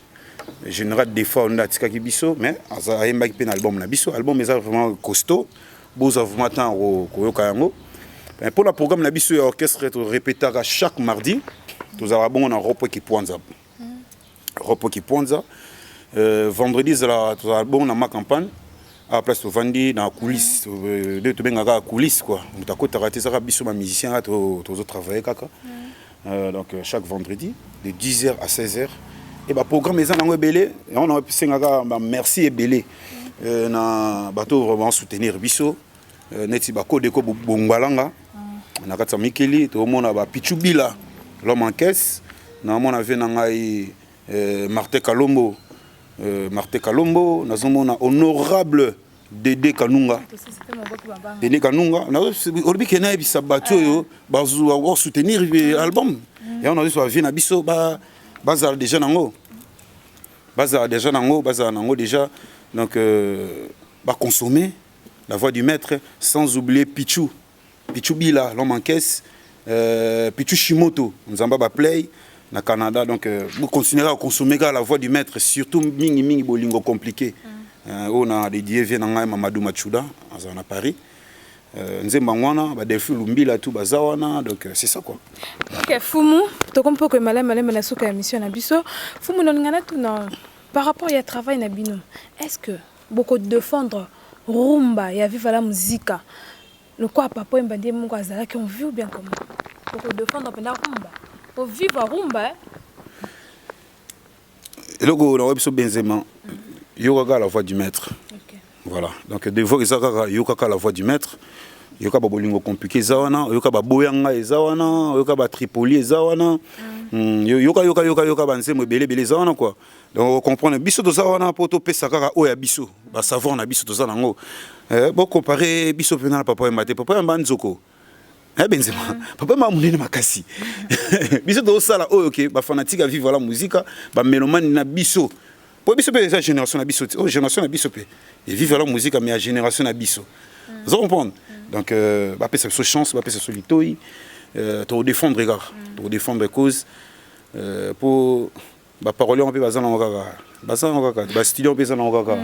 général des fois on a tikaki biso mais à Embaki pe na album na biso, album est vraiment costaud. Beaux avant temps ko yokayango. Pour le programme na biso orchestre répétera chaque mardi. Tous à la bonne on a Ropo qui poinza. Ropo qui poinza. Vendredi c'est la tous à la bonne on a ma campagne. À la place de Vandi dans la coulisse. De tout bien à coulisse quoi. On t'a côté raté ça biso ma musicien tous autres travailler kaka. Donc chaque vendredi de 10h à 16h. Et bah programme les gens belé. On a sengaga merci et belé. Na bateau vraiment soutenir biso. Neti bako deko bongbalanga. Na katsa Mikeli to mona ba Pichubila. L'homme en caisse, on avait Martin Kalombo, nous avons honorable Dédé Kanunga. Dédé Kanunga, on a soutenir l'album. Et on a dit que Bisso, Bazar déjà nango. Bazar déjà nango, déjà. Donc, consommer La Voix du Maître, sans oublier Pichou. Pichou Bila, l'homme en caisse. Pichu Shimoto, nous avons play na Canada, donc vous continuerez à consommer La Voix du Maître, surtout mingi bolingo compliqué. On a dédié Vienanga Mamadou Machuda à Paris. Nzembangwana, Delphi Lumbila tout bazawana, donc c'est ça quoi. Ok, Fumu, tu comprends que malem na suka émission na biso. Fumu non ngana tout non. Par rapport à travail na bino, est-ce que beaucoup de défendre rumba ya viva la musique? Le quoi papa mbandi mungu azala qui on vit ou bien comment pour défendre pendant rumba pour vivre rumba et logo na webso Benzema yoga La Voix du Maître. Voilà donc de voir ça yoga La Voix du Maître yoga ba bolingo compliqué zawana yoga ba boyanga ezawana yoga ba Tripoli ezawana yoga banzemo belé zawana quoi. Donc on comprend biso to zawana poto pesa kaka oya biso ba savoir na biso to za nango. Bon comparer biso pena papa mbate papa mbanzoko. Benzema papa m'a munene makasi. Biso to sala oyo OK ba fanatique à vivre la musique ba mélomane na biso. Pour biso pe génération na biso oh génération na biso pe et vivre la musique mais génération na biso. Vous comprenez? Donc ba pesa so chance ba pesa so litoi to défendre gars, to défendre cause pour ba parole on peut bazana ngaka ba studio on peut bazana ngaka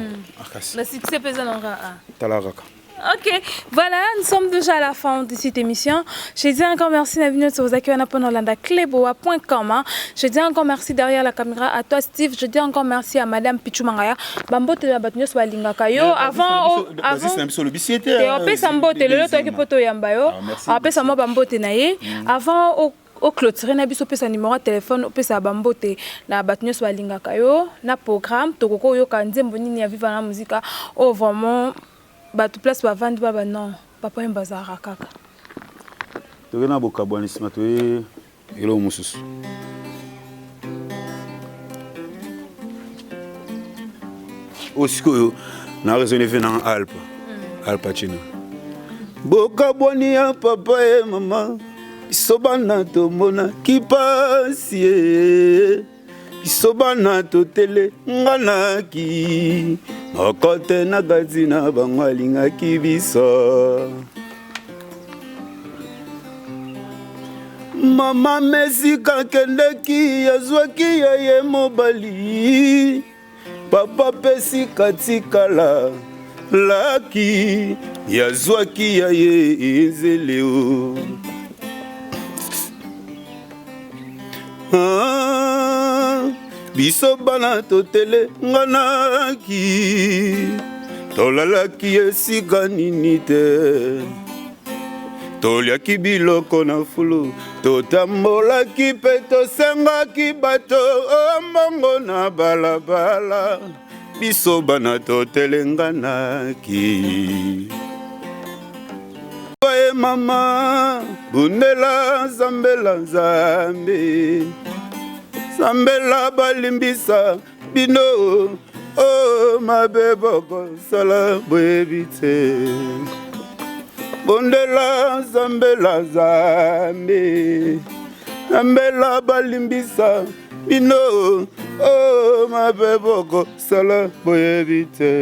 la studio peut bazana ngaka talaraka. Ok, voilà, nous sommes déjà à la fin de cette émission. Je dis encore merci d'avenir sur vos accueils à cleboa.com. Je dis encore merci derrière la caméra à toi Steve. Je dis encore merci à Madame Pichou Mangaya. Bambote la batunier soit lingakayo. Avant, au clôturer na biso pesa numéro de téléphone pesa bambote na batunier soit lingakayo na programme tokoko yo kanzembo nini ya viva la musique oh vraiment batu place ba vendre baba non papa mbazara kaka tokena bokabwanisima to elo mususu osiko na raisonner venant Alpa Chino bokabwani ya papa et maman isobana to mona kipasi isobana to tele ngana ki Okote na gazina bangwalinga kibisa Mama mesika kendeki yazwaki ya ye mobali. Papa pesi katikala laki yazwaki ya ye ezeleo. Biso bana totele nganaki tolalaki esika nini te. Toliaki biloko na fulu totambolaki pe tosengaki bato ombongo na balabala. Biso bana totelenganaki. Oye mama bundela zambela nzambe. Zambela balimbisa bino oh mabeboko sala bwebite. Bondela zambela zambe. Zambela balimbisa bino oh mabeboko sala bwebite.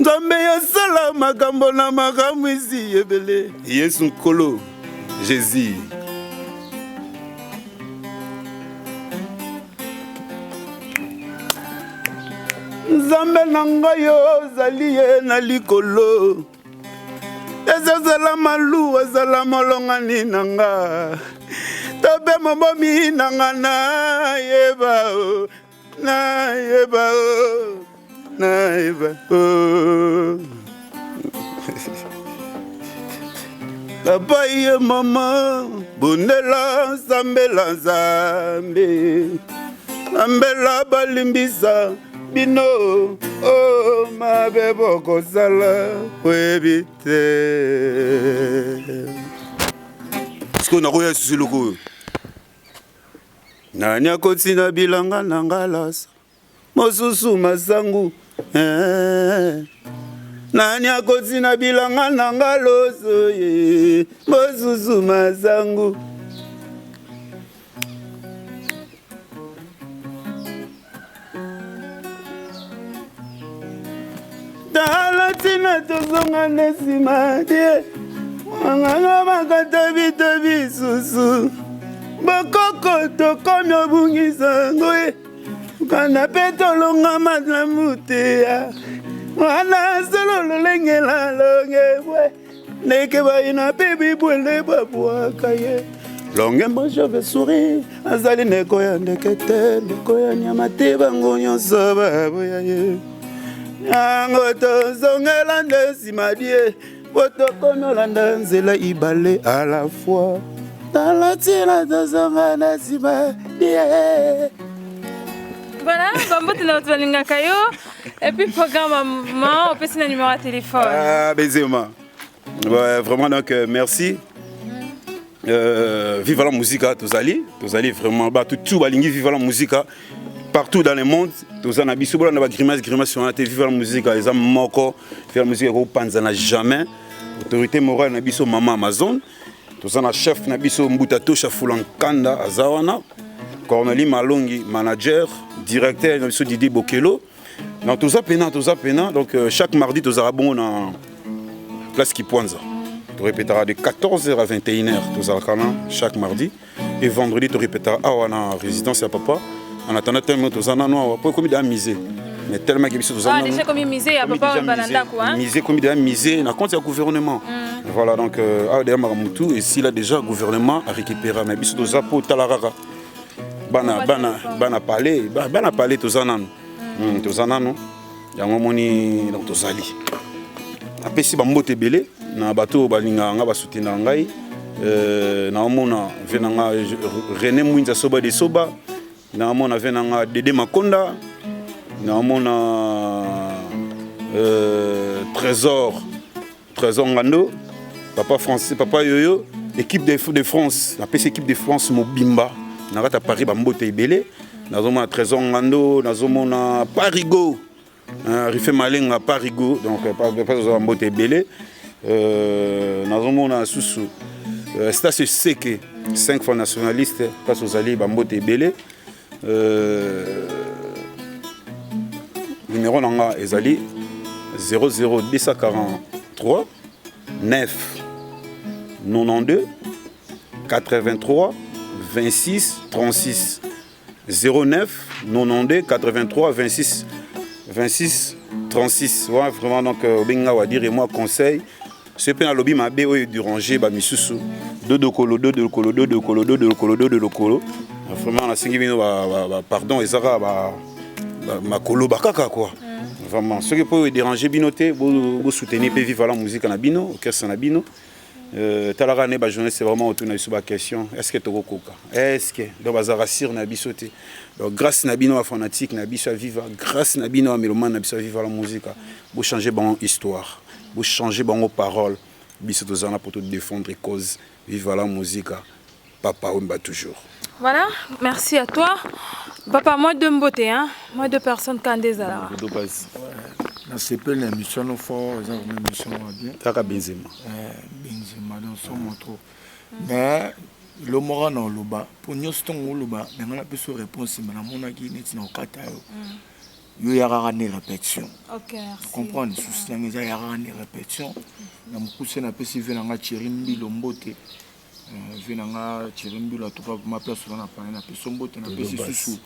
Nzambe ya sala makambo na makambo isi ebele. Yesu nkolo Jésus. Nzambe na ngai ozali ye na likolo. Ezazala malu azala molongani na nga. Tobe mobomi na nga na yeba o. Na yeba o. Na yeba o. Papa ye mama bundela zambela zambe. Zambela balimbisa bino oh mabeboko sala webite. Siko na koya susuloko. Nani akoti na bilanga na ngalasa. Mosusu masangu. Nani akoti na bilanga na ngaloso ye. Mosusu masangu. Talatina tozonga nesima die. Manganga makata bito bisusu. Bakoko tokomi obungisa ngoe. Kana petolonga matlamutea. Wana solo lengela longebwe. Neke baina baby bwele babwaka ye. Longe moi je vais sourire. Azali neko ya ndekete. Neko ya nyamate bango nyonso baboya ye. Yango tozongela ndesima die. Botokonolanda nzela ibale à la fois. Talatina tozonga ndesima die. Voilà, Bambote na otualinga kayo. Et puis programme maman, on peut signer un numéro de téléphone. Ah, Bézéma. Ouais, vraiment donc merci. Vive la musique, tous allez vraiment bah tout balingi vive la musique partout dans le monde. Tous en abisso bola na grimace sur la télé vive la musique les hommes moko vive la musique ko panzana jamais. Autorité morale na biso maman Amazon. Tous en chef na biso Mbuta Tosha Fulankanda Azawana. Cornelie Malongi, manager, directeur, M. Didier Bokelo. Donc, tout ça pena. Donc, chaque mardi, tout ça bon dans place qui pointe. Tu répéteras de 14h à 21h, tout ça chaque mardi. Et vendredi, tu répéteras à résidence à papa. En attendant, tellement tout ça, non, pas comme misé. Mais tellement que tout ça. Ah, déjà comme misé, à papa, Bananda, quoi. Misé, comme misé, on a compte, il y a gouvernement. Voilà, donc, derrière Maramoutou, et si là déjà, gouvernement a récupéré, mais bisous, tout ça pour Talarara. Bana parler tous en an yango moni donc tozali apesi bambote belé na bato balinga nga basoutenir ngai na mona venanga René Mwinza Soba de Soba na mona venanga Dede Makonda na mona Trésor Ngando papa français papa Yoyo équipe de France la PC équipe de France Mobimba Narata Paris Bambote Ibele, Nazoma Trésor Ngando, Nazomona Parigo, Rife Malenga Parigo, donc pas Bambote Ibele, Nazomona Soussou, Stasio Seke, 5 fois nationaliste, pas aux alliés Bambote Ibele, numéro Nanga Ezali 00243 9 92 83 26 36 09 92 83 26 26 36. Ouais, vraiment, donc, Benga va dire, et moi, conseil, c'est pas un lobby, ma bé, du ranger, bah, misusu, de colo. Vraiment, on a 5 minutes, pardon, et ça va, ma colo, bah, caca, quoi. Vraiment, ceux qui peuvent déranger, binoter, vous soutenir, puis vivre la musique en bino, au caisse en bino. Talara ne ba journée c'est vraiment autour de la question est-ce que tu koka est-ce que donc bazarasir na bisoté donc grâce na bino fanatique na biso vivre grâce na bino mélomane na biso vivre la musique vous changer bon histoire vous changer bon paroles biso tozana pour te défendre cause vivre la musique papa on bat toujours. Voilà, merci à toi. Papa, moi deux beauté, hein, moi deux personnes quand des alors. C'est pas une émission, il faut une émission bien. Taka Benzema. Benzema, donc son moto. Mais le moral dans le bas, pour nous, c'est le bas. Mais on a plus de réponse, mais on a qui n'est pas au Qatar. Il y aura une répétition. Ok, merci. Vous comprenez, il y aura une répétition. On a poussé un peu si vous avez Chirimbi, Lombote. Venanga Chirimbi, la troupe ma place, on a parlé, on a pu sombote, on a pu sous.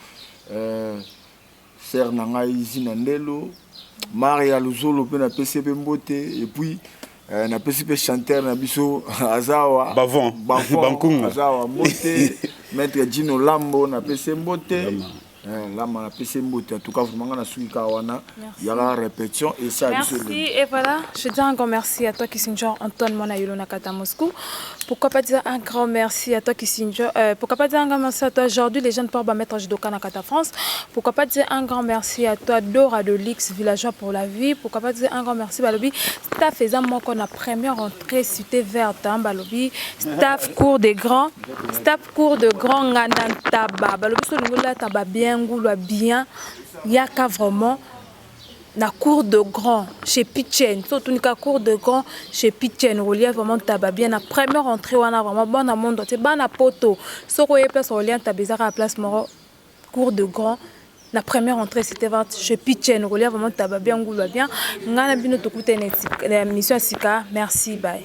Ser Nanga Izinandelo. Maria Luzolo pe na PCP Mbote et puis na PCP chanteur na biso Azawa Bavon Bankunga Azawa Mbote maître Dino Lambo na PCP Mbote Lama na PCP Mbote en tout cas vraiment na suika wana il y a la répétition et ça merci et voilà je dis un grand merci à toi Kisinjo Antoine Monayolo Nakata Moscou. Pourquoi pas dire un grand merci à toi Kisinjo pourquoi pas dire un grand merci à toi aujourd'hui les jeunes peuvent mettre judoka Nakata France. Pourquoi pas dire un grand merci à toi Dora de l'X villageois pour la vie. Pourquoi pas dire un grand merci Balobi staff faisant moi qu'on a première entrée cité verte hein, Balobi staff cours des grands Ngandantaba Balobi so ngola taba bien ngoula bien yaka vraiment na cour de grand chez Pichen surtout nika cour de grand chez Pichen relief vraiment taba bien na première entrée wana vraiment bon na monde c'est bana poto soko ye place relief tabezaka à place moro cour de grand la première entrée c'était verte chez Pichen relief vraiment taba bien ngoula bien ngana bino to kutene la mission sika merci bye.